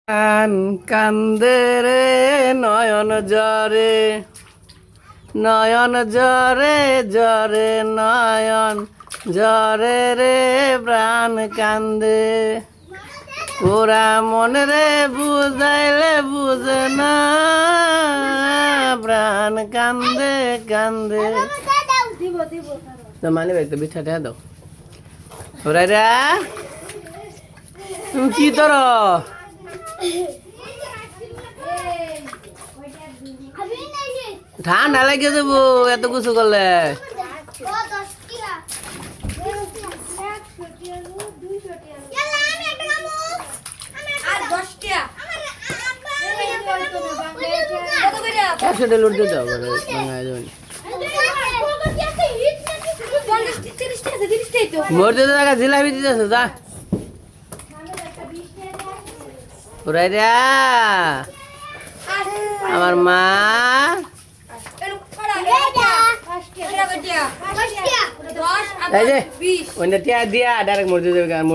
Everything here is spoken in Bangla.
কান্দে রে নয়ন জরে নয়ন জরে জরে নয়ন জরে রে প্রাণ কান্দে পুরা মন রে বুঝাইলে বুঝে না প্রাণ কান্দে কান্দে মানে একটু বিছাটা দাও ওরা রে তুমি কি তোর ঠান্ডা লাগিয়ে দেবো এত কিছু করলে একশোটা লুট দিয়ে দাও মরতে টাকা জিলাপি দিতেছে যা ওরাই রে আমার মা এই যে ওইটা দিয়া ডাইরেক্ট মরতে দেবে